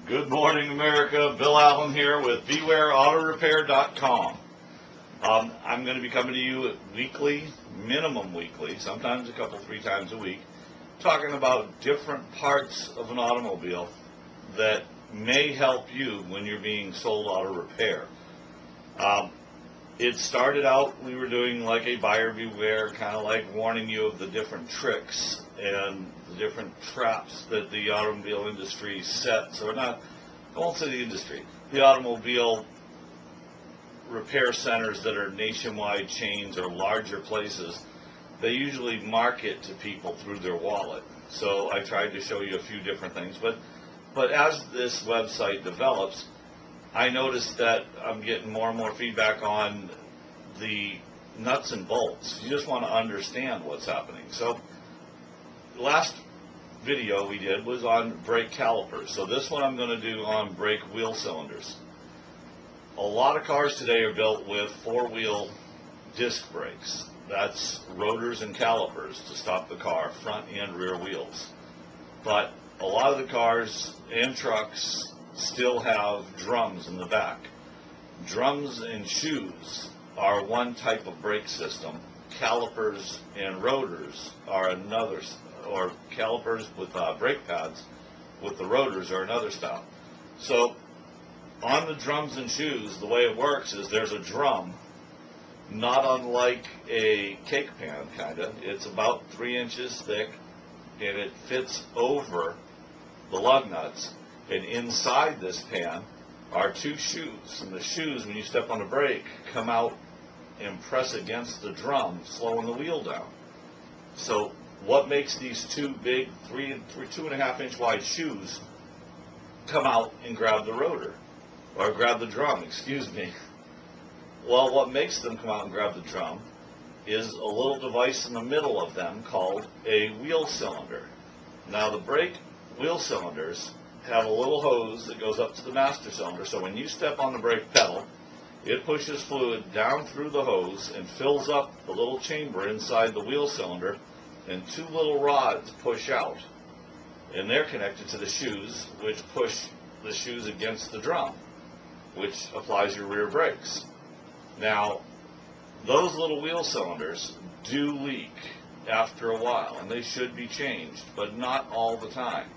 Good morning, America. Bill Allen here with BewareAutoRepair.com. I'm going to be coming to you weekly, minimum weekly, sometimes a couple, 3 times a week, talking about different parts of an automobile that may help you when you're being sold auto repair. It started out, we were doing like a buyer beware, kind of like warning you of the different tricks and the different traps that the automobile industry sets, or not, I won't say the industry, the automobile repair centers that are nationwide chains or larger places. They usually market to people through their wallet. So I tried to show you a few different things, but as this website develops, I noticed that I'm getting more and more feedback on the nuts and bolts. You just want to understand what's happening. So the last video we did was on brake calipers. So this one I'm going to do on brake wheel cylinders. A lot of cars today are built with 4-wheel disc brakes. That's rotors and calipers to stop the car, front and rear wheels. But a lot of the cars and trucks still have drums in the back. Drums and shoes are one type of brake system. Calipers and rotors are another, or calipers with brake pads with the rotors are another style. So on the drums and shoes, the way it works is there's a drum, not unlike a cake pan kind of. It's about 3 inches thick, and it fits over the lug nuts. And inside this pan are 2 shoes. And the shoes, when you step on the brake, come out and press against the drum, slowing the wheel down. So what makes these 2 big 2.5 inch wide shoes come out and grab the rotor, or grab the drum, excuse me? Well, what makes them come out and grab the drum is a little device in the middle of them called a wheel cylinder. Now the brake wheel cylinders have a little hose that goes up to the master cylinder, so when you step on the brake pedal, it pushes fluid down through the hose and fills up the little chamber inside the wheel cylinder, and 2 little rods push out, and they're connected to the shoes, which push the shoes against the drum, which applies your rear brakes. Now, those little wheel cylinders do leak after a while, and they should be changed, but not all the time.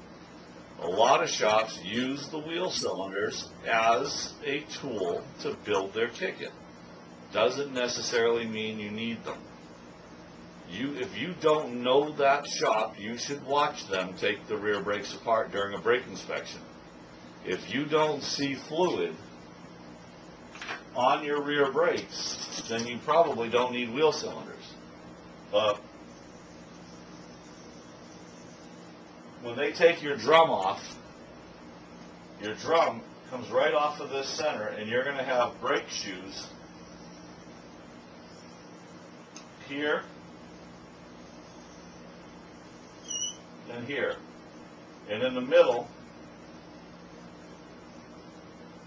A lot of shops use the wheel cylinders as a tool to build their ticket. Doesn't necessarily mean you need them. If you don't know that shop, you should watch them take the rear brakes apart during a brake inspection. If you don't see fluid on your rear brakes, then you probably don't need wheel cylinders. When they take your drum off, your drum comes right off of this center, and you're going to have brake shoes here and here. And in the middle,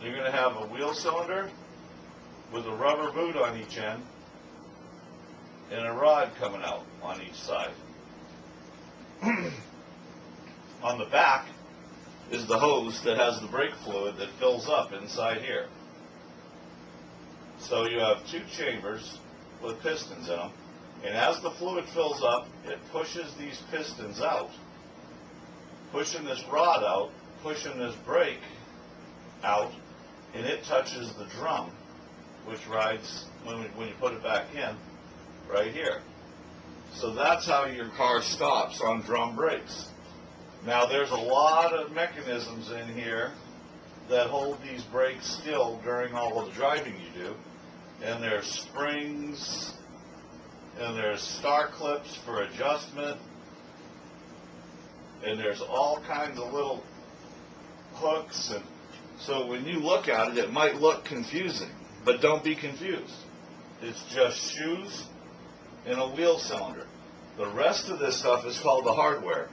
you're going to have a wheel cylinder with a rubber boot on each end and a rod coming out on each side. On the back is the hose that has the brake fluid that fills up inside here. So you have 2 chambers with pistons in them, and as the fluid fills up, it pushes these pistons out, pushing this rod out, pushing this brake out, and it touches the drum, which rides, when you put it back in, right here. So that's how your car stops on drum brakes. Now there's a lot of mechanisms in here that hold these brakes still during all of the driving you do. And there's springs, and there's star clips for adjustment, and there's all kinds of little hooks. And so when you look at it, it might look confusing, but don't be confused. It's just shoes and a wheel cylinder. The rest of this stuff is called the hardware.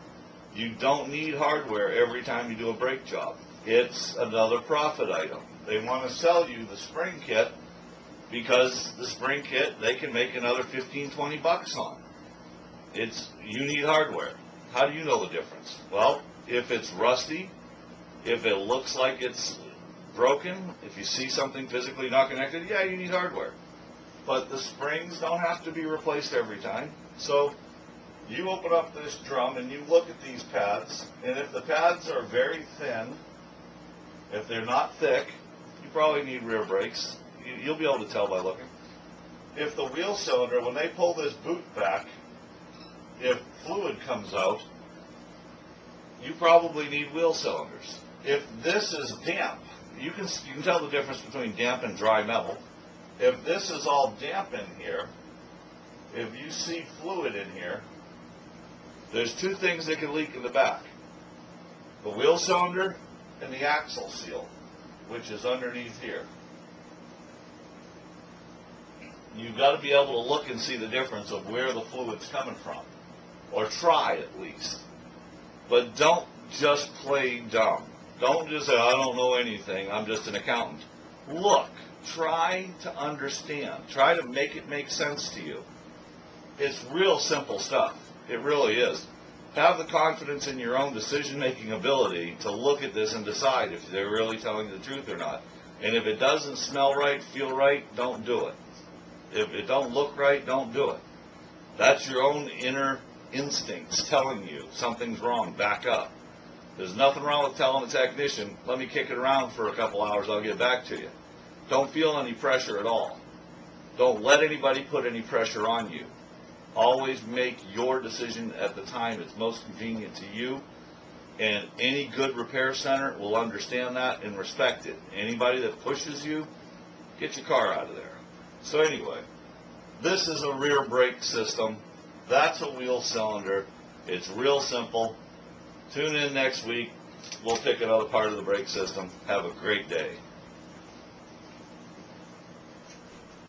You don't need hardware every time you do a brake job. It's another profit item. They want to sell you the spring kit because the spring kit they can make another 15, 20 bucks on. You need hardware. How do you know the difference? Well, if it's rusty If it looks like it's broken, if you see something physically not connected, yeah, you need hardware. But the springs don't have to be replaced every time. So you open up this drum and you look at these pads, and if the pads are very thin, if they're not thick, you probably need rear brakes. You'll be able to tell by looking. If the wheel cylinder, when they pull this boot back, if fluid comes out, you probably need wheel cylinders. If this is damp, you can tell the difference between damp and dry metal. If this is all damp in here, if you see fluid in here, there's two things that can leak in the back: the wheel cylinder and the axle seal, which is underneath here. You've got to be able to look and see the difference of where the fluid's coming from, or try at least. But don't just play dumb. Don't just say, I don't know anything, I'm just an accountant. Look, try to understand. Try to make it make sense to you. It's real simple stuff. It really is. Have the confidence in your own decision-making ability to look at this and decide if they're really telling you the truth or not. And if it doesn't smell right, feel right, don't do it. If it don't look right, don't do it. That's your own inner instincts telling you something's wrong. Back up. There's nothing wrong with telling a technician, let me kick it around for a couple hours, I'll get back to you. Don't feel any pressure at all. Don't let anybody put any pressure on you. Always make your decision at the time it's most convenient to you, and any good repair center will understand that and respect it. Anybody that pushes you, get your car out of there. So anyway, this is a rear brake system. That's a wheel cylinder. It's real simple. Tune in next week. We'll pick another part of the brake system. Have a great day.